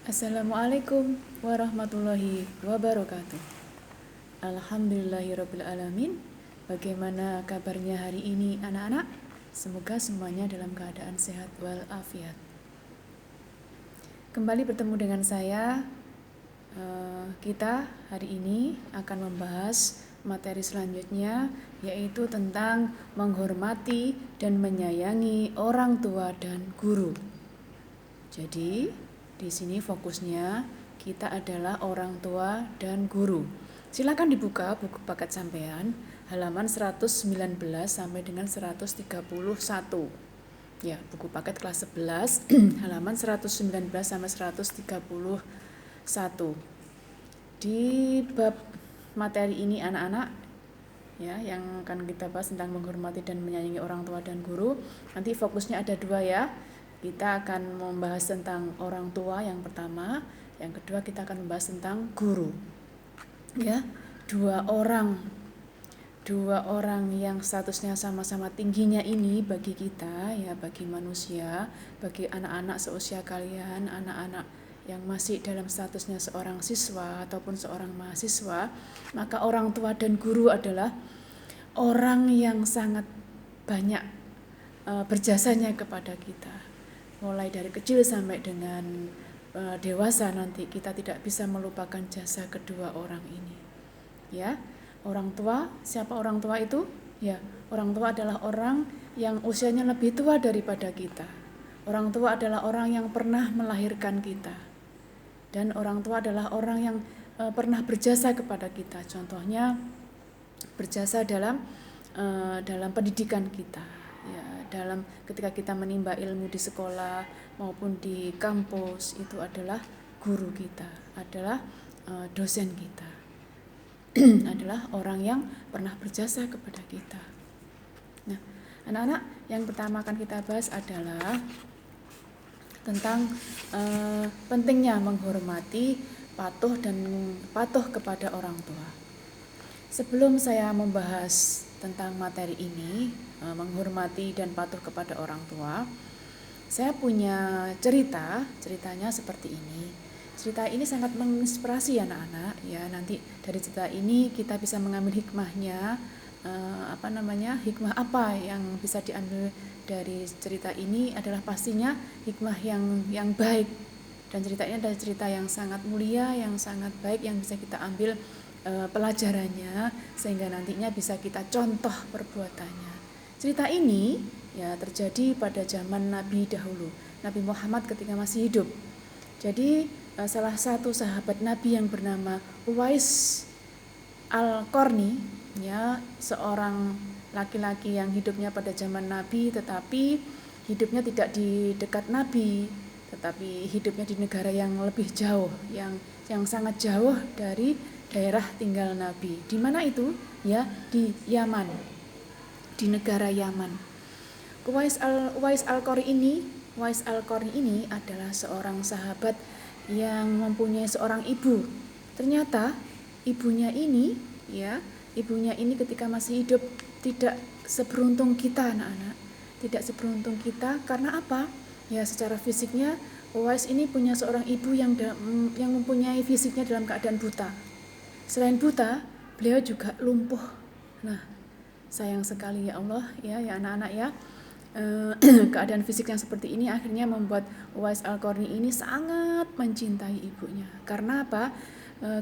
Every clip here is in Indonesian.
Assalamualaikum warahmatullahi wabarakatuh. Alhamdulillahirrabbilalamin. Bagaimana kabarnya hari ini anak-anak? Semoga semuanya dalam keadaan sehat walafiat. Kembali bertemu dengan saya. Kita hari ini akan membahas materi selanjutnya, yaitu tentang menghormati dan menyayangi orang tua dan guru. Jadi, di sini fokusnya kita adalah orang tua dan guru. Silakan dibuka buku paket sampean halaman 119 sampai dengan 131. Ya, buku paket kelas 11 halaman 119 sampai 131. Di bab materi ini anak-anak ya, yang akan kita bahas tentang menghormati dan menyayangi orang tua dan guru. Nanti fokusnya ada dua ya. Kita akan membahas tentang orang tua yang pertama, yang kedua kita akan membahas tentang guru. Ya, dua orang yang statusnya sama-sama tingginya ini bagi kita ya, bagi manusia, bagi anak-anak seusia kalian, anak-anak yang masih dalam statusnya seorang siswa ataupun seorang mahasiswa, maka orang tua dan guru adalah orang yang sangat banyak berjasanya kepada kita. Mulai dari kecil sampai dengan dewasa nanti kita tidak bisa melupakan jasa kedua orang ini. Ya, orang tua, siapa orang tua itu? Ya, orang tua adalah orang yang usianya lebih tua daripada kita. Orang tua adalah orang yang pernah melahirkan kita. Dan orang tua adalah orang yang pernah berjasa kepada kita. Contohnya berjasa dalam pendidikan kita. Ya, dalam ketika kita menimba ilmu di sekolah maupun di kampus, itu adalah guru kita, adalah dosen kita, adalah orang yang pernah berjasa kepada kita. Nah, anak-anak, yang pertama akan kita bahas adalah tentang pentingnya menghormati, patuh kepada orang tua. Sebelum saya membahas tentang materi ini, menghormati dan patuh kepada orang tua, saya punya ceritanya seperti ini. Cerita ini sangat menginspirasi anak-anak ya. Nanti dari cerita ini kita bisa mengambil hikmahnya, hikmah apa yang bisa diambil dari cerita ini adalah pastinya hikmah yang baik. Dan cerita ini adalah cerita yang sangat mulia, yang sangat baik, yang bisa kita ambil pelajarannya sehingga nantinya bisa kita contoh perbuatannya. Cerita ini ya terjadi pada zaman Nabi dahulu, Nabi Muhammad ketika masih hidup. Jadi salah satu sahabat Nabi yang bernama Uwais Al-Qarni ya, seorang laki-laki yang hidupnya pada zaman Nabi tetapi hidupnya tidak di dekat Nabi, tetapi hidupnya di negara yang lebih jauh, yang sangat jauh dari daerah tinggal Nabi. Di mana itu? Ya, di Yaman, di negara Yaman. Uwais Al-Qarni ini adalah seorang sahabat yang mempunyai seorang ibu. Ternyata ibunya ini ketika masih hidup tidak seberuntung kita anak-anak. Tidak seberuntung kita karena apa? Ya, secara fisiknya Uwais ini punya seorang ibu yang mempunyai fisiknya dalam keadaan buta. Selain buta, beliau juga lumpuh. Nah, sayang sekali ya Allah ya anak-anak ya. Keadaan fisik yang seperti ini akhirnya membuat Uwais Al-Qarni ini sangat mencintai ibunya. Karena apa?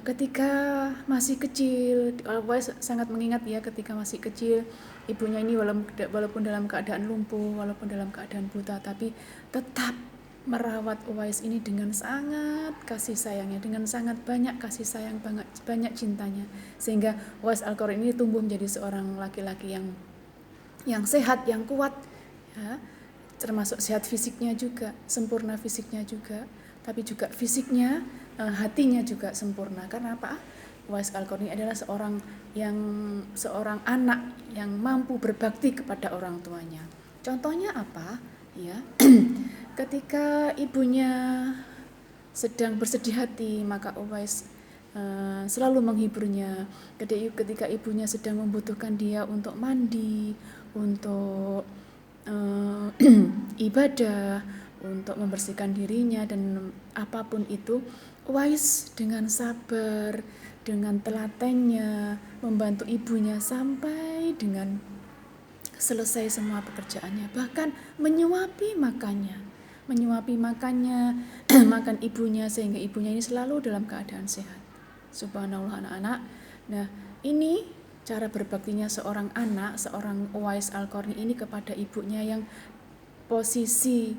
Ketika masih kecil, Uwais sangat mengingat ya ketika masih kecil, ibunya ini walaupun dalam keadaan lumpuh, walaupun dalam keadaan buta, tapi tetap merawat Uwais ini dengan sangat kasih sayangnya, dengan sangat banyak kasih sayang, banyak cintanya, sehingga Uwais Al-Qarni ini tumbuh menjadi seorang laki-laki yang sehat, yang kuat ya, termasuk sehat fisiknya juga, sempurna fisiknya juga, tapi juga fisiknya, hatinya juga sempurna. Karena apa? Uwais Al-Qarni adalah seorang anak yang mampu berbakti kepada orang tuanya. Contohnya apa? Ya, ketika ibunya sedang bersedih hati, maka Uwais selalu menghiburnya. Ketika ibunya sedang membutuhkan dia untuk mandi, untuk ibadah, untuk membersihkan dirinya dan apapun itu, Uwais dengan sabar, dengan telatennya membantu ibunya sampai dengan selesai semua pekerjaannya, bahkan menyuapi makannya, makan ibunya sehingga ibunya ini selalu dalam keadaan sehat. Subhanallah anak-anak. Nah, ini cara berbaktinya seorang anak, seorang Uwais Al-Qarni ini kepada ibunya yang posisi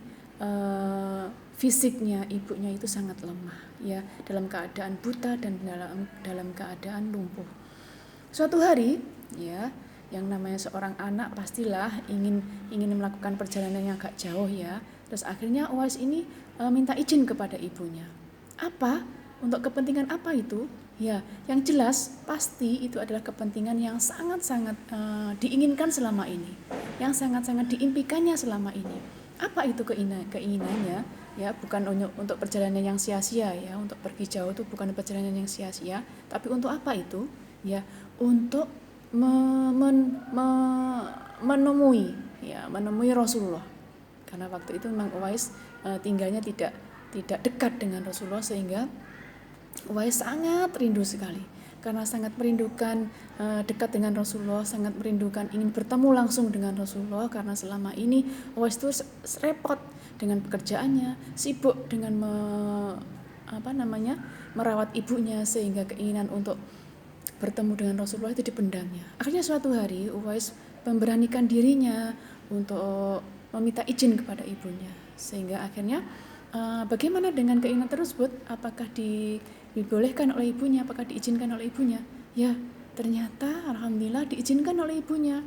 fisiknya ibunya itu sangat lemah, ya, dalam keadaan buta dan dalam keadaan lumpuh. Suatu hari, ya, yang namanya seorang anak pastilah ingin melakukan perjalanan yang agak jauh, ya. Terus akhirnya Uwais ini minta izin kepada ibunya. Apa? Untuk kepentingan apa itu? Ya, yang jelas pasti itu adalah kepentingan yang sangat-sangat diinginkan selama ini, yang sangat-sangat diimpikannya selama ini. Apa itu keinginannya? Ya, bukan untuk perjalanan yang sia-sia, ya, untuk pergi jauh itu bukan perjalanan yang sia-sia, tapi untuk apa itu? Ya, untuk menemui Rasulullah. Karena waktu itu memang Uwais tinggalnya tidak dekat dengan Rasulullah, sehingga Uwais sangat rindu sekali, karena sangat merindukan dekat dengan Rasulullah, sangat merindukan ingin bertemu langsung dengan Rasulullah, karena selama ini Uwais itu repot dengan pekerjaannya, sibuk dengan merawat ibunya, sehingga keinginan untuk bertemu dengan Rasulullah itu dipendamnya. Akhirnya suatu hari Uwais memberanikan dirinya untuk meminta izin kepada ibunya, sehingga akhirnya bagaimana dengan keinginan tersebut? Apakah dibolehkan oleh ibunya? Apakah diizinkan oleh ibunya? Ya, ternyata alhamdulillah diizinkan oleh ibunya.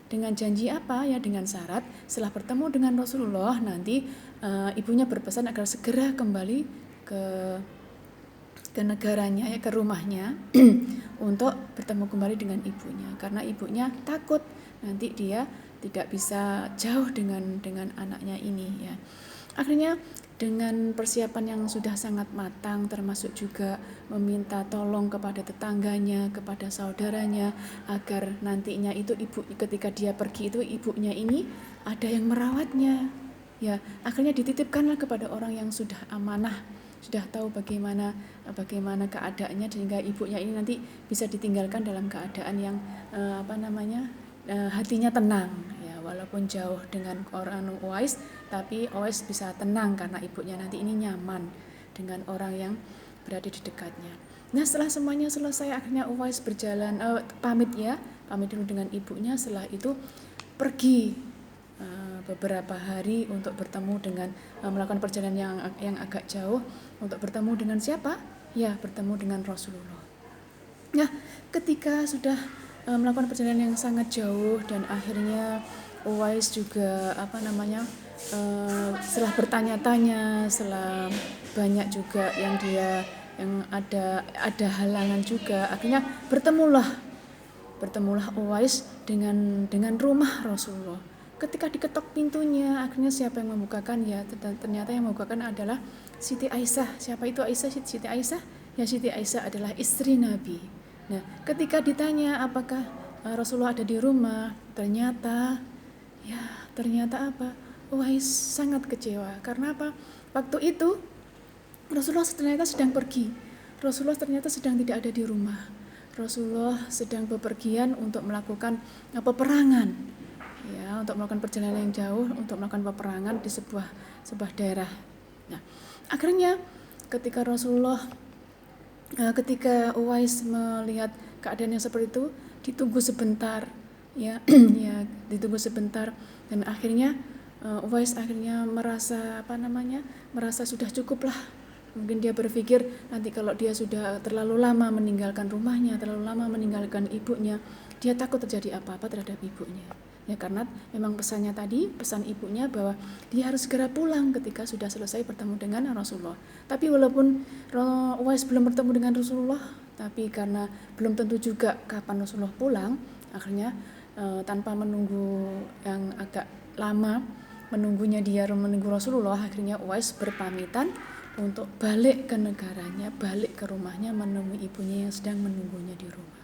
Dengan janji apa? Ya, dengan syarat setelah bertemu dengan Rasulullah nanti ibunya berpesan agar segera kembali ke negaranya, ya, ke rumahnya untuk bertemu kembali dengan ibunya, karena ibunya takut nanti dia tidak bisa jauh dengan anaknya ini, ya. Akhirnya dengan persiapan yang sudah sangat matang, termasuk juga meminta tolong kepada tetangganya, kepada saudaranya, agar nantinya itu ketika dia pergi itu ibunya ini ada yang merawatnya, ya. Akhirnya dititipkanlah kepada orang yang sudah amanah, sudah tahu bagaimana keadaannya, sehingga ibunya ini nanti bisa ditinggalkan dalam keadaan yang hatinya tenang, ya, walaupun jauh dengan orang Uwais, tapi Uwais bisa tenang karena ibunya nanti ini nyaman dengan orang yang berada di dekatnya. Nah, setelah semuanya selesai, akhirnya Uwais berjalan pamit dulu dengan ibunya. Setelah itu pergi beberapa hari untuk bertemu dengan melakukan perjalanan yang agak jauh untuk bertemu dengan siapa? Ya, bertemu dengan Rasulullah. Nah, ketika sudah melakukan perjalanan yang sangat jauh dan akhirnya Uwais juga setelah bertanya-tanya, setelah banyak juga yang ada halangan juga, akhirnya bertemulah Uwais dengan rumah Rasulullah. Ketika diketok pintunya, akhirnya siapa yang membukakan? Ya, ternyata yang membukakan adalah Siti Aisyah. Siapa itu Aisyah? Siti Aisyah? Ya, Siti Aisyah adalah istri Nabi. Nah, ketika ditanya apakah Rasulullah ada di rumah, ternyata apa? Uwais sangat kecewa. Karena apa? Waktu itu Rasulullah ternyata sedang pergi. Rasulullah ternyata sedang tidak ada di rumah. Rasulullah sedang bepergian untuk melakukan peperangan, ya, untuk melakukan perjalanan yang jauh, untuk melakukan peperangan di sebuah daerah. Nah, akhirnya ketika Uwais melihat keadaan yang seperti itu, ditunggu sebentar, ya, ya, ditunggu sebentar, dan akhirnya Uwais akhirnya merasa sudah cukup lah. Mungkin dia berpikir nanti kalau dia sudah terlalu lama meninggalkan rumahnya, terlalu lama meninggalkan ibunya, dia takut terjadi apa-apa terhadap ibunya. Ya, karena memang pesan ibunya bahwa dia harus segera pulang ketika sudah selesai bertemu dengan Rasulullah. Tapi walaupun Uwais belum bertemu dengan Rasulullah, tapi karena belum tentu juga kapan Rasulullah pulang, akhirnya tanpa menunggu yang agak lama, menunggu Rasulullah, akhirnya Uwais berpamitan untuk balik ke negaranya, balik ke rumahnya, menemui ibunya yang sedang menunggunya di rumah.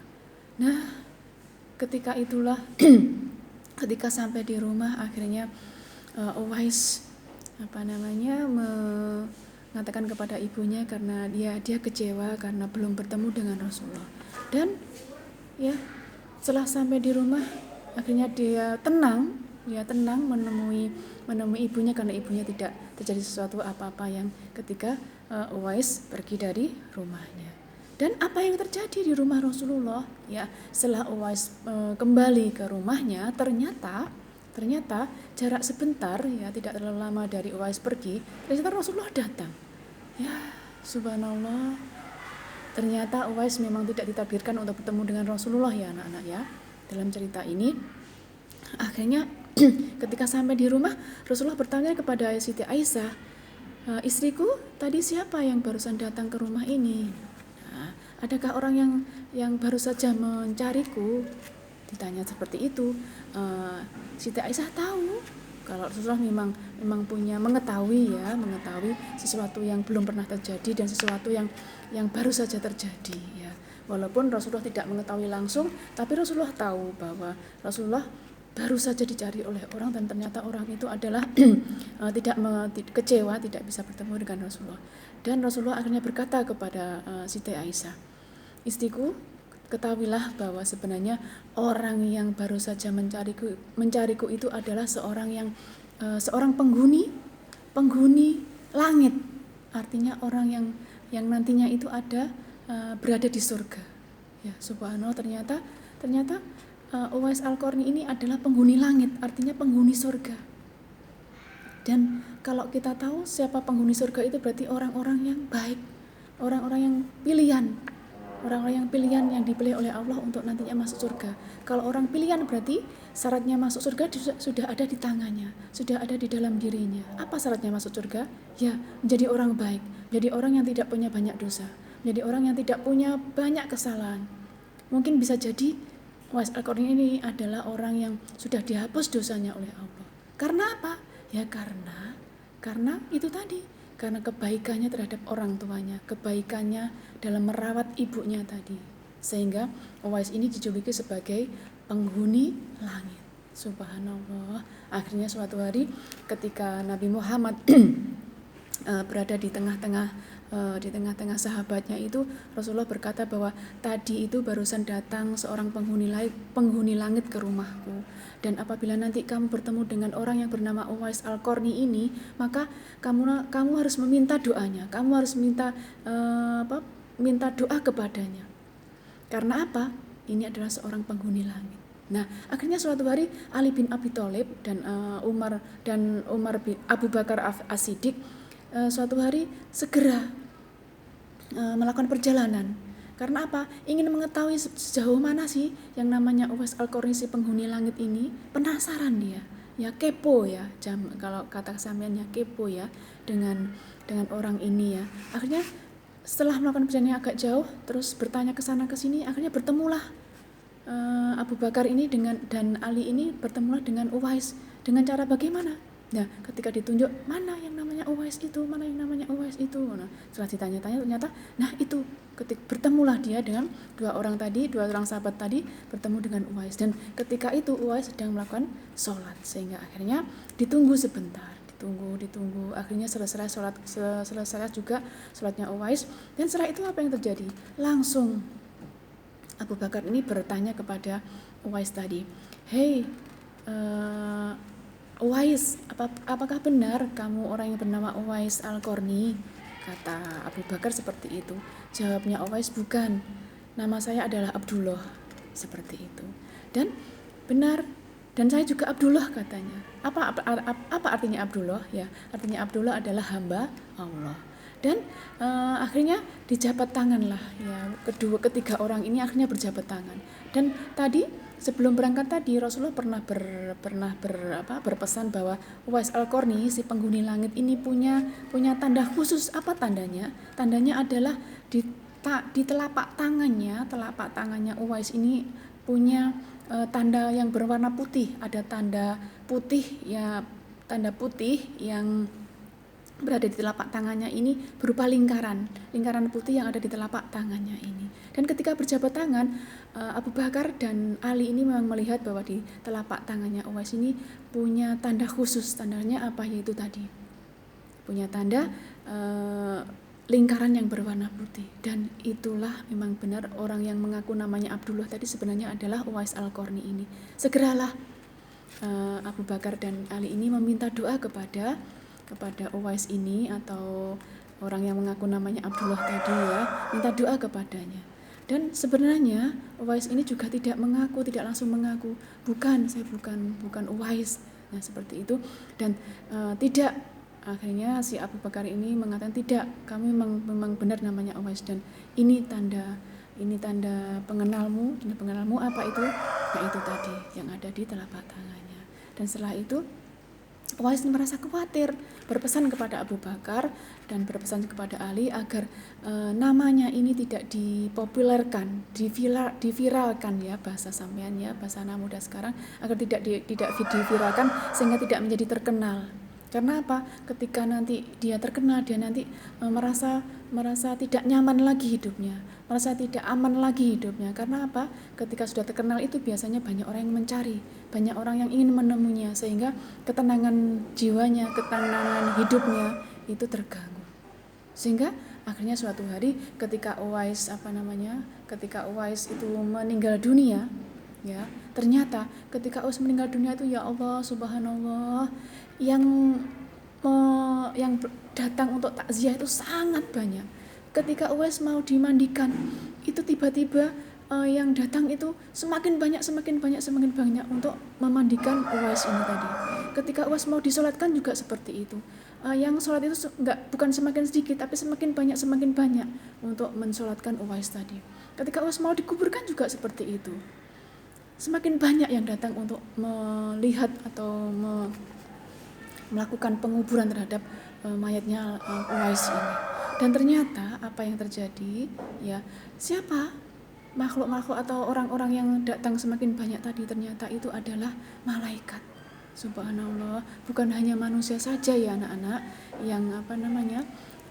Nah, ketika itulah ketika sampai di rumah, akhirnya Uwais mengatakan kepada ibunya karena dia kecewa karena belum bertemu dengan Rasulullah. Dan ya setelah sampai di rumah akhirnya dia tenang menemui ibunya karena ibunya tidak terjadi sesuatu apa-apa yang ketika Uwais pergi dari rumahnya. Dan apa yang terjadi di rumah Rasulullah ya, setelah Uwais kembali ke rumahnya, ternyata jarak sebentar ya, tidak terlalu lama dari Uwais pergi, ternyata Rasulullah datang. Ya, subhanallah. Ternyata Uwais memang tidak ditakdirkan untuk bertemu dengan Rasulullah ya anak-anak ya. Dalam cerita ini akhirnya ketika sampai di rumah, Rasulullah bertanya kepada Siti Aisyah, istriku, tadi siapa yang barusan datang ke rumah ini? Nah, adakah orang yang baru saja mencariku? Ditanya seperti itu. Siti Aisyah tahu kalau Rasulullah memang punya mengetahui sesuatu yang belum pernah terjadi dan sesuatu yang baru saja terjadi ya. Walaupun Rasulullah tidak mengetahui langsung, tapi Rasulullah tahu bahwa Rasulullah baru saja dicari oleh orang dan ternyata orang itu adalah kecewa tidak bisa bertemu dengan Rasulullah. Dan Rasulullah akhirnya berkata kepada Siti Aisyah, istriku, ketahuilah bahwa sebenarnya orang yang baru saja mencariku itu adalah seorang penghuni langit. Artinya orang yang nantinya itu berada di surga. Ya, subhanallah, ternyata Uwais Al-Qarni ini adalah penghuni langit, artinya penghuni surga. Dan kalau kita tahu siapa penghuni surga itu berarti orang-orang yang baik, orang-orang yang pilihan yang dipilih oleh Allah untuk nantinya masuk surga. Kalau orang pilihan berarti syaratnya masuk surga sudah ada di tangannya, sudah ada di dalam dirinya. Apa syaratnya masuk surga? Ya, menjadi orang baik, menjadi orang yang tidak punya banyak dosa, menjadi orang yang tidak punya banyak kesalahan. Mungkin bisa jadi Uwais Al-Qarni ini adalah orang yang sudah dihapus dosanya oleh Allah. Karena apa? Ya karena itu tadi, karena kebaikannya terhadap orang tuanya, kebaikannya dalam merawat ibunya tadi. Sehingga Uwais ini dijuluki sebagai penghuni langit. Subhanallah. Akhirnya suatu hari ketika Nabi Muhammad berada di tengah-tengah sahabatnya itu, Rasulullah berkata bahwa tadi itu barusan datang seorang penghuni langit ke rumahku, dan apabila nanti kamu bertemu dengan orang yang bernama Uwais Al-Qarni ini, maka kamu harus meminta doanya, kamu harus minta doa kepadanya. Karena apa? Ini adalah seorang penghuni langit. Nah, akhirnya suatu hari Ali bin Abi Thalib dan Umar bin Abu Bakar As-Siddiq suatu hari segera melakukan perjalanan. Karena apa? Ingin mengetahui sejauh mana sih yang namanya Uwais Al-Qarni, si penghuni langit ini. Penasaran dia, ya kepo ya. Kalau kata sampeannya kepo ya dengan orang ini ya. Akhirnya setelah melakukan perjalanan yang agak jauh, terus bertanya ke sana ke sini, akhirnya bertemulah Abu Bakar ini dan Ali ini bertemulah dengan Uwais. Dengan cara bagaimana? Nah, ketika ditunjuk mana yang namanya Uwais itu. Nah, setelah ditanya-tanya ternyata, nah itu bertemulah dia dengan dua orang sahabat tadi bertemu dengan Uwais. Dan ketika itu Uwais sedang melakukan sholat, sehingga akhirnya ditunggu sebentar, ditunggu. Akhirnya selesai juga sholatnya Uwais. Dan setelah itu apa yang terjadi? Langsung Abu Bakar ini bertanya kepada Uwais tadi, hei Uwais, apakah benar kamu orang yang bernama Uwais Al-Qarni? Kata Abu Bakar seperti itu. Jawabnya Uwais, bukan, nama saya adalah Abdullah. Seperti itu. Dan benar, dan saya juga Abdullah katanya. Apa artinya Abdullah? Ya, artinya Abdullah adalah hamba Allah. Dan akhirnya dijabat tanganlah ya, ketiga orang ini akhirnya berjabat tangan. Dan tadi sebelum berangkat tadi Rasulullah pernah berpesan bahwa Uwais Al-Qarni, si penghuni langit ini punya tanda khusus. Apa tandanya? Tandanya adalah di telapak tangannya Uwais ini punya tanda yang berwarna putih. Ada tanda putih yang berada di telapak tangannya ini berupa lingkaran putih yang ada di telapak tangannya ini. Dan ketika berjabat tangan, Abu Bakar dan Ali ini memang melihat bahwa di telapak tangannya Uwais ini punya tanda khusus. Tandanya apa? Yaitu tadi punya tanda lingkaran yang berwarna putih. Dan itulah memang benar orang yang mengaku namanya Abdullah tadi sebenarnya adalah Uwais Al-Qarni ini. Segeralah Abu Bakar dan Ali ini meminta doa kepada Uwais ini atau orang yang mengaku namanya Abdullah tadi ya, minta doa kepadanya. Dan sebenarnya Uwais ini juga tidak langsung mengaku, saya bukan Uwais. Nah, seperti itu. Dan tidak, akhirnya si Abu Bakar ini mengatakan, tidak, kami memang benar namanya Uwais, dan ini tanda pengenalmu apa itu? Nah, itu tadi yang ada di telapak tangannya. Dan setelah itu Uwais merasa khawatir, berpesan kepada Abu Bakar dan berpesan kepada Ali agar namanya ini tidak dipopulerkan, diviralkan ya, bahasa sampean ya, bahasa anak muda sekarang, agar tidak diviralkan sehingga tidak menjadi terkenal. Karena apa? Ketika nanti dia terkenal, dia nanti merasa tidak nyaman lagi hidupnya, merasa tidak aman lagi hidupnya. Karena apa? Ketika sudah terkenal itu biasanya banyak orang yang mencari, banyak orang yang ingin menemuinya, sehingga ketenangan jiwanya, ketenangan hidupnya itu terganggu. Sehingga akhirnya suatu hari ketika Uwais itu meninggal dunia, ya, ternyata ketika Uwais meninggal dunia itu, ya Allah, subhanallah, yang datang untuk takziah itu sangat banyak. Ketika Uwais mau dimandikan, itu tiba-tiba yang datang itu semakin banyak untuk memandikan Uwais ini tadi. Ketika Uwais mau disolatkan juga seperti itu. Yang sholat itu bukan semakin sedikit, tapi semakin banyak untuk mensolatkan Uwais tadi. Ketika Uwais mau dikuburkan juga seperti itu. Semakin banyak yang datang untuk melihat atau melakukan penguburan terhadap mayatnya Uwais ini. Dan ternyata apa yang terjadi, ya, siapa makhluk-makhluk atau orang-orang yang datang semakin banyak tadi, ternyata itu adalah malaikat. Subhanallah, bukan hanya manusia saja ya anak-anak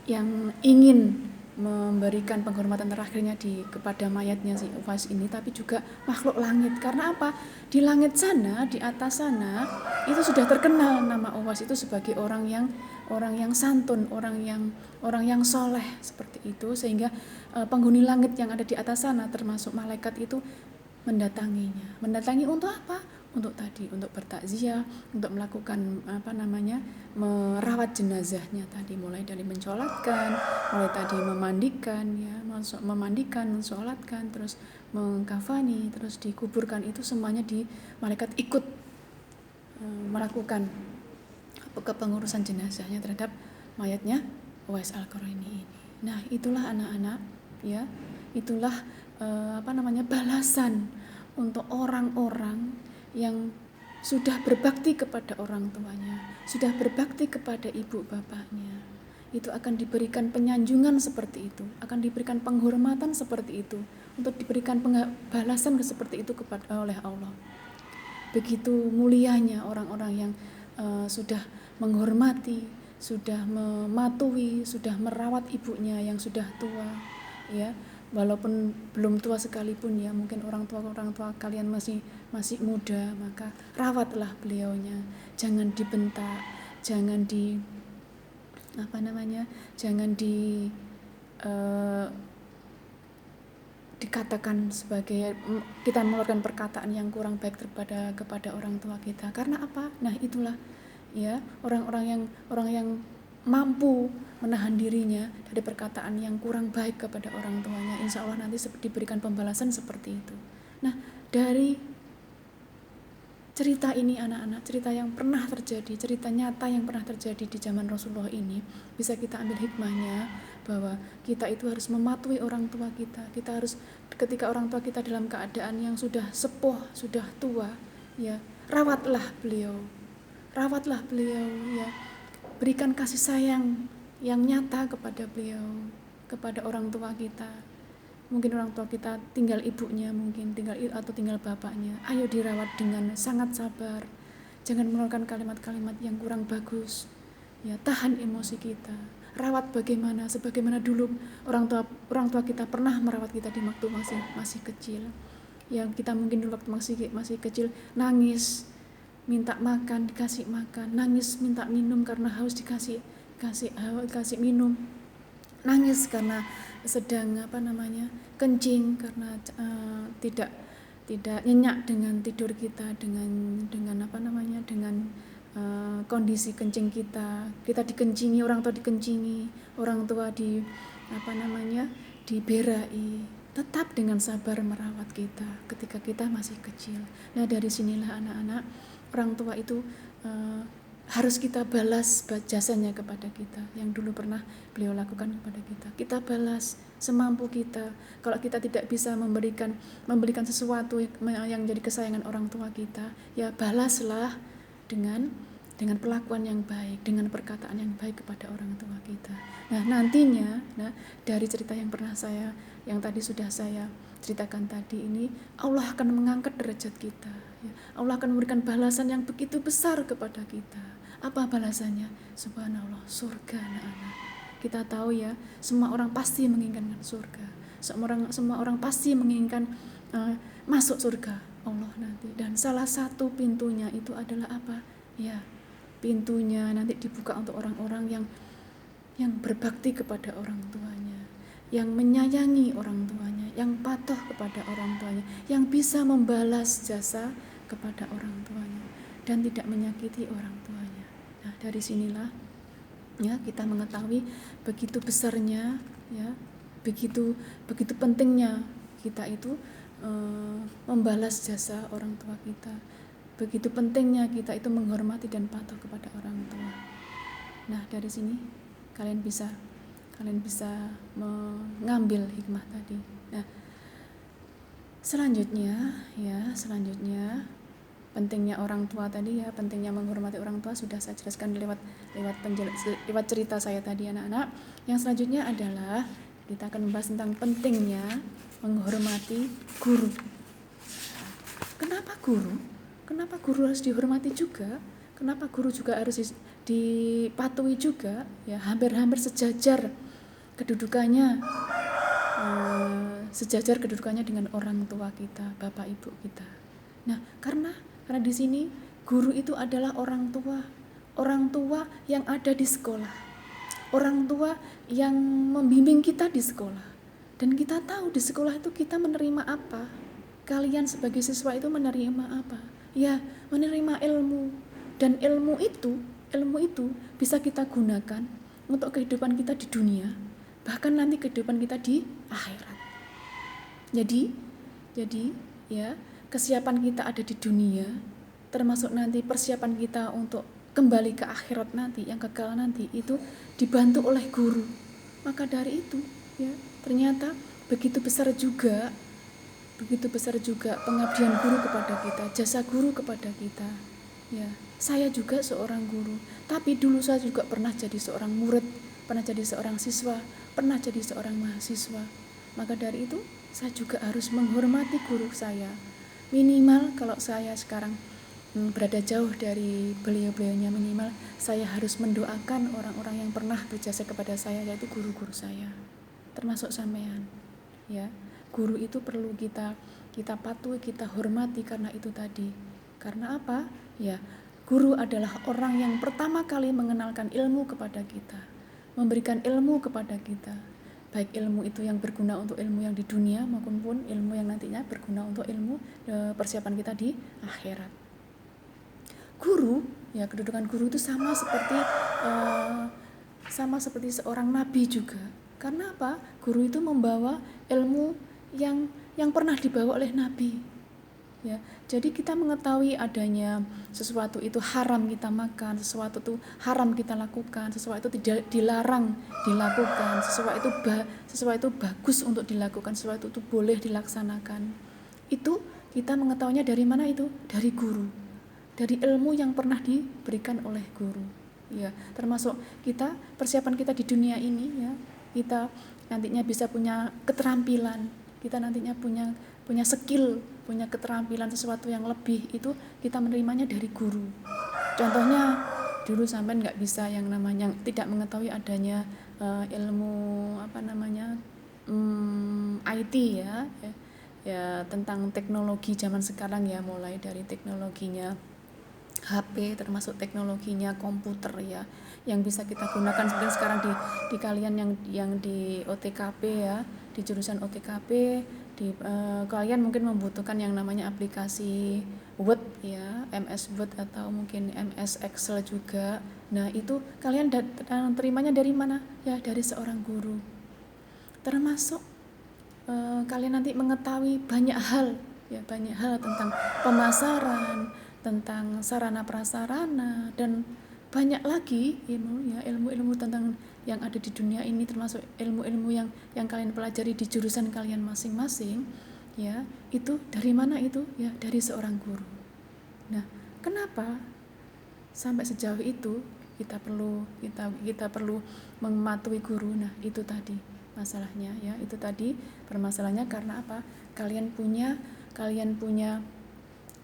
yang ingin memberikan penghormatan terakhirnya kepada mayatnya si Uwais ini, tapi juga makhluk langit. Karena apa? Di langit sana, di atas sana, itu sudah terkenal nama Uwais itu sebagai orang yang santun, orang yang soleh, seperti itu. Sehingga penghuni langit yang ada di atas sana, termasuk malaikat itu mendatanginya. Mendatangi untuk apa? Untuk bertakziah, untuk melakukan merawat jenazahnya tadi, mulai dari mensolatkan, mulai tadi memandikan, mensolatkan, terus mengkafani, terus dikuburkan, itu semuanya malaikat ikut melakukan kepengurusan jenazahnya terhadap mayatnya Uwais Al-Qarni ini. Nah, itulah anak-anak, ya, itulah balasan untuk orang-orang yang sudah berbakti kepada orang tuanya, sudah berbakti kepada ibu bapaknya. Itu akan diberikan penyanjungan seperti itu, akan diberikan penghormatan seperti itu, untuk diberikan balasan seperti itu oleh Allah. Begitu mulianya orang-orang yang sudah menghormati, sudah mematuhi, sudah merawat ibunya yang sudah tua, ya. Walaupun belum tua sekalipun ya, mungkin orang tua kalian masih muda, maka rawatlah beliaunya. Jangan dibentak, jangan dikatakan sebagai kita mengeluarkan perkataan yang kurang baik kepada orang tua kita. Karena apa? Nah, itulah ya, orang yang mampu menahan dirinya dari perkataan yang kurang baik kepada orang tuanya, insya Allah nanti diberikan pembalasan seperti itu. Nah, dari cerita ini anak-anak, cerita yang pernah terjadi, cerita nyata yang pernah terjadi di zaman Rasulullah ini, bisa kita ambil hikmahnya bahwa kita itu harus mematuhi orang tua kita. Kita harus, ketika orang tua kita dalam keadaan yang sudah sepuh, sudah tua, ya, rawatlah beliau ya. Berikan kasih sayang yang nyata kepada beliau, kepada orang tua kita. Mungkin orang tua kita tinggal ibunya, atau tinggal bapaknya. Ayo dirawat dengan sangat sabar. Jangan mengeluarkan kalimat-kalimat yang kurang bagus. Ya, tahan emosi kita. Rawat sebagaimana dulu orang tua kita pernah merawat kita di waktu masih kecil. Yang kita mungkin dulu waktu masih kecil nangis, minta makan, dikasih makan, nangis minta minum karena haus, dikasih kasih minum, nangis karena sedang kencing, karena tidak nyenyak dengan tidur kita, dengan kondisi kencing kita dikencingi, orang tua dikencingi, orang tua diberai, tetap dengan sabar merawat kita ketika kita masih kecil. Nah, dari sinilah anak-anak, orang tua itu harus kita balas jasanya kepada kita yang dulu pernah beliau lakukan kepada kita. Kita balas semampu kita. Kalau kita tidak bisa memberikan sesuatu yang jadi kesayangan orang tua kita, ya balaslah dengan perlakuan yang baik, dengan perkataan yang baik kepada orang tua kita. Nah, nantinya, dari cerita yang tadi sudah saya ceritakan tadi ini, Allah akan mengangkat derajat kita. Ya. Allah akan memberikan balasan yang begitu besar kepada kita. Apa balasannya? Subhanallah, surga, anak-anak. Kita tahu ya, semua orang pasti menginginkan surga. Semua orang pasti menginginkan masuk surga Allah nanti. Dan salah satu pintunya itu adalah apa? Ya, pintunya nanti dibuka untuk orang-orang yang berbakti kepada orang tuanya, yang menyayangi orang tuanya, yang patuh kepada orang tuanya, yang bisa membalas jasa kepada orang tuanya dan tidak menyakiti orang tuanya. Nah, dari sinilah ya kita mengetahui begitu besarnya, ya, begitu pentingnya kita itu membalas jasa orang tua kita. Begitu pentingnya kita itu menghormati dan patuh kepada orang tua. Nah, dari sini kalian bisa mengambil hikmah tadi. Nah, selanjutnya pentingnya orang tua tadi, ya, pentingnya menghormati orang tua sudah saya jelaskan lewat cerita saya tadi, anak-anak. Yang selanjutnya adalah kita akan membahas tentang pentingnya menghormati guru. Kenapa guru? Kenapa guru harus dihormati juga? Kenapa guru juga harus dipatuhi juga? Ya, hampir sejajar kedudukannya dengan orang tua kita, bapak ibu kita. Nah, karena di sini guru itu adalah orang tua yang ada di sekolah, orang tua yang membimbing kita di sekolah. Dan kita tahu di sekolah itu kita menerima apa? Kalian sebagai siswa itu menerima apa? Ya, menerima ilmu. Dan ilmu itu bisa kita gunakan untuk kehidupan kita di dunia, bahkan nanti kehidupan kita di akhirat. Jadi ya, kesiapan kita ada di dunia, termasuk nanti persiapan kita untuk kembali ke akhirat nanti, yang kekal nanti, itu dibantu oleh guru. Maka dari itu, ya, ternyata begitu besar juga pengabdian guru kepada kita, jasa guru kepada kita. Ya, saya juga seorang guru, tapi dulu saya juga pernah jadi seorang murid, pernah jadi seorang siswa, pernah jadi seorang mahasiswa. Maka dari itu, saya juga harus menghormati guru saya. Minimal kalau saya sekarang berada jauh dari beliau-beliaunya, minimal saya harus mendoakan orang-orang yang pernah berjasa kepada saya, yaitu guru-guru saya, termasuk sampean. Ya, guru itu perlu kita patuhi, kita hormati karena itu tadi. Karena apa? Ya, guru adalah orang yang pertama kali mengenalkan ilmu kepada kita, memberikan ilmu kepada kita. Baik ilmu itu yang berguna untuk ilmu yang di dunia maupun ilmu yang nantinya berguna untuk ilmu persiapan kita di akhirat. Guru, ya, kedudukan guru itu sama seperti seorang nabi juga. Karena apa? Guru itu membawa ilmu yang pernah dibawa oleh nabi. Ya, jadi kita mengetahui adanya sesuatu itu haram kita makan, sesuatu itu haram kita lakukan, sesuatu itu tidak dilarang dilakukan, sesuatu itu bagus untuk dilakukan, sesuatu itu boleh dilaksanakan. Itu kita mengetahuinya dari mana itu? Dari guru. Dari ilmu yang pernah diberikan oleh guru. Ya, termasuk kita, persiapan kita di dunia ini, ya, kita nantinya bisa punya keterampilan, kita nantinya punya skill, punya keterampilan sesuatu yang lebih, itu kita menerimanya dari guru. Contohnya dulu sampai nggak bisa yang namanya tidak mengetahui adanya ilmu IT, ya, tentang teknologi zaman sekarang, ya, mulai dari teknologinya HP, termasuk teknologinya komputer ya, yang bisa kita gunakan seperti sekarang di kalian yang di OTKP ya, di jurusan OTKP, kalian mungkin membutuhkan yang namanya aplikasi Word ya, MS Word atau mungkin MS Excel juga. Nah itu kalian terimanya dari mana? Ya dari seorang guru. Termasuk kalian nanti mengetahui banyak hal ya, banyak hal tentang pemasaran, tentang sarana prasarana, dan banyak lagi ilmu ya, ilmu-ilmu tentang yang ada di dunia ini, termasuk ilmu-ilmu yang kalian pelajari di jurusan kalian masing-masing ya. Itu dari mana? Itu ya dari seorang guru. Nah kenapa sampai sejauh itu kita perlu mematuhi guru? Nah itu tadi masalahnya ya, itu tadi permasalahannya. Karena apa? Kalian punya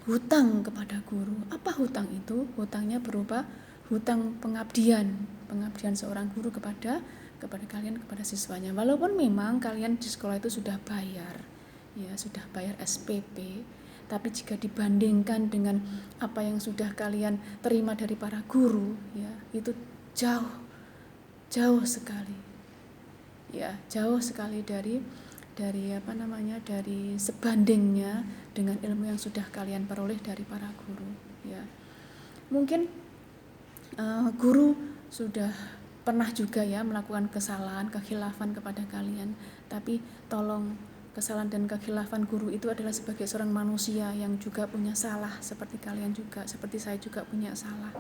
hutang kepada guru. Apa hutang itu? Hutangnya berupa hutang pengabdian seorang guru kepada kalian, kepada siswanya. Walaupun memang kalian di sekolah itu sudah bayar ya, sudah bayar SPP, tapi jika dibandingkan dengan apa yang sudah kalian terima dari para guru ya, itu jauh sekali ya, jauh sekali dari sebandingnya dengan ilmu yang sudah kalian peroleh dari para guru ya. Mungkin guru sudah pernah juga ya melakukan kesalahan, kekhilafan kepada kalian, tapi tolong, kesalahan dan kekhilafan guru itu adalah sebagai seorang manusia yang juga punya salah, seperti kalian juga, seperti saya juga punya salah.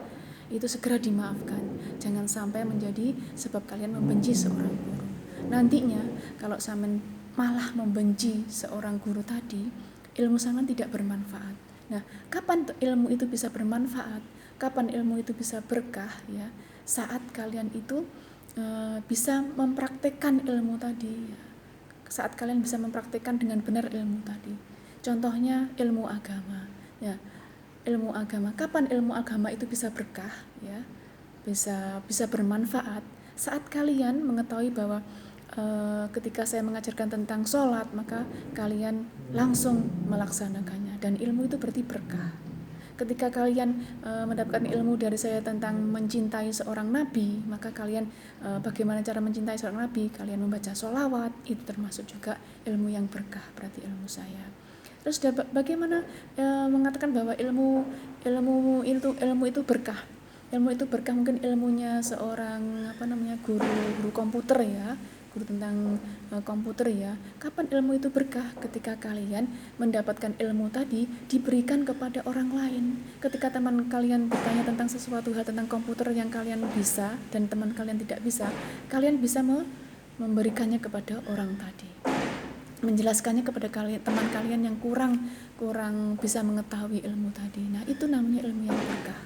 Itu segera dimaafkan, jangan sampai menjadi sebab kalian membenci seorang guru. Nantinya kalau sampean malah membenci seorang guru tadi, ilmu sampean tidak bermanfaat. Nah, kapan ilmu itu bisa bermanfaat? Kapan ilmu itu bisa berkah ya? Saat kalian itu bisa mempraktekkan ilmu tadi ya. Saat kalian bisa mempraktekkan dengan benar ilmu tadi. Contohnya ilmu agama ya. Ilmu agama, kapan ilmu agama itu bisa berkah ya? Bisa bermanfaat saat kalian mengetahui bahwa ketika saya mengajarkan tentang sholat, maka kalian langsung melaksanakannya, dan ilmu itu berarti berkah. Ketika kalian mendapatkan ilmu dari saya tentang mencintai seorang nabi, maka kalian bagaimana cara mencintai seorang nabi, kalian membaca sholawat, itu termasuk juga ilmu yang berkah, berarti ilmu saya. Terus bagaimana mengatakan bahwa ilmu itu berkah? Ilmu itu berkah, mungkin ilmunya seorang guru komputer ya, guru tentang komputer ya. Kapan ilmu itu berkah? Ketika kalian mendapatkan ilmu tadi diberikan kepada orang lain. Ketika teman kalian bertanya tentang sesuatu hal tentang komputer yang kalian bisa dan teman kalian tidak bisa, kalian bisa memberikannya kepada orang tadi, menjelaskannya kepada teman kalian yang kurang bisa mengetahui ilmu tadi. Nah itu namanya ilmu yang berkah.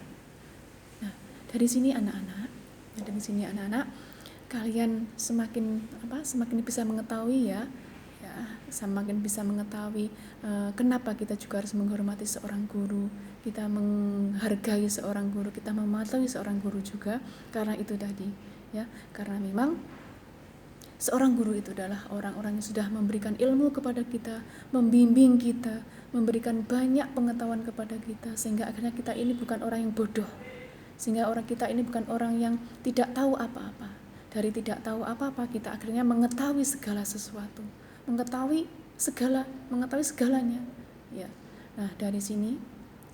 Nah dari sini anak-anak kalian semakin bisa mengetahui ya, semakin bisa mengetahui kenapa kita juga harus menghormati seorang guru, kita menghargai seorang guru, kita mematuhi seorang guru juga. Karena itu tadi ya, karena memang seorang guru itu adalah orang-orang yang sudah memberikan ilmu kepada kita, membimbing kita, memberikan banyak pengetahuan kepada kita, sehingga akhirnya kita ini bukan orang yang bodoh, sehingga kita ini bukan orang yang tidak tahu apa-apa. Dari tidak tahu apa-apa kita akhirnya mengetahui segala sesuatu, mengetahui segalanya ya. Nah dari sini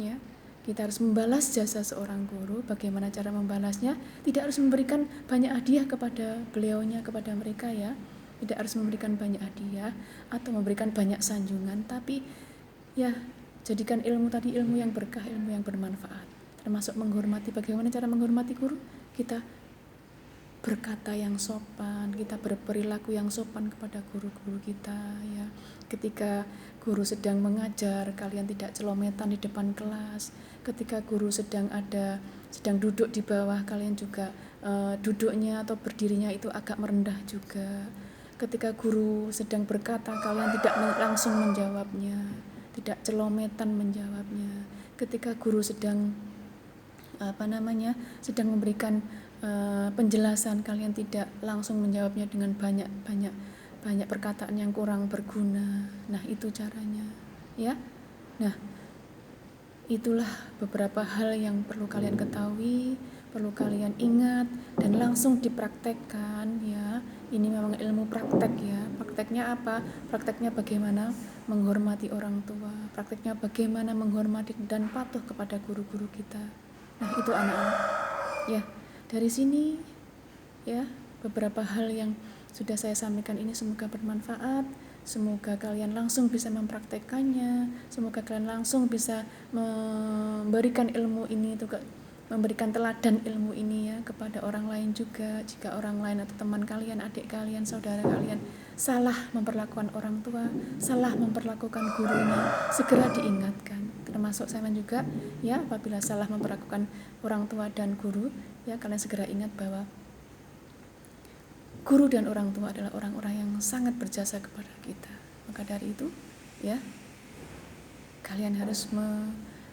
ya, kita harus membalas jasa seorang guru. Bagaimana cara membalasnya? Tidak harus memberikan banyak hadiah kepada beliaunya, kepada mereka ya, tidak harus memberikan banyak hadiah atau memberikan banyak sanjungan, tapi ya jadikan ilmu tadi ilmu yang berkah, ilmu yang bermanfaat, termasuk menghormati. Bagaimana cara menghormati guru? Kita berkata yang sopan, kita berperilaku yang sopan kepada guru-guru kita ya. Ketika guru sedang mengajar, kalian tidak celometan di depan kelas. Ketika guru sedang duduk di bawah, kalian juga duduknya atau berdirinya itu agak merendah juga. Ketika guru sedang berkata, kalian tidak langsung menjawabnya, tidak celometan menjawabnya. Ketika guru sedang memberikan penjelasan, kalian tidak langsung menjawabnya dengan banyak perkataan yang kurang berguna. Nah itu caranya ya. Nah Itulah beberapa hal yang perlu kalian ketahui, perlu kalian ingat dan langsung dipraktekkan ya. Ini memang ilmu praktek ya. Prakteknya apa? Prakteknya bagaimana menghormati orang tua, prakteknya bagaimana menghormati dan patuh kepada guru-guru kita. Nah, itu anak-anak. Ya, dari sini ya, beberapa hal yang sudah saya sampaikan ini semoga bermanfaat. Semoga kalian langsung bisa mempraktekannya. Semoga kalian langsung bisa memberikan ilmu ini juga, memberikan teladan ilmu ini ya kepada orang lain juga. Jika orang lain atau teman kalian, adik kalian, saudara kalian salah memperlakukan orang tua, salah memperlakukan gurunya, segera diingatkan. Termasuk saya juga ya, apabila salah memperlakukan orang tua dan guru ya, kalian segera ingat bahwa guru dan orang tua adalah orang-orang yang sangat berjasa kepada kita. Maka dari itu, ya, kalian harus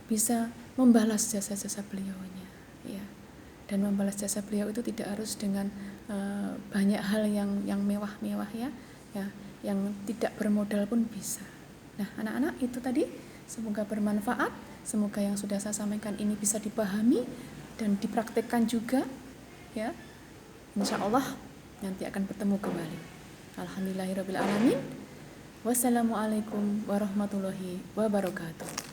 bisa membalas jasa-jasa beliaunya, ya. Dan membalas jasa beliau itu tidak harus dengan banyak hal yang mewah-mewah ya, yang tidak bermodal pun bisa. Nah, anak-anak itu tadi semoga bermanfaat. Semoga yang sudah saya sampaikan ini bisa dipahami dan dipraktekkan juga, ya. Insya Allah nanti akan bertemu kembali. Alhamdulillahirabbil alamin. Wassalamualaikum warahmatullahi wabarakatuh.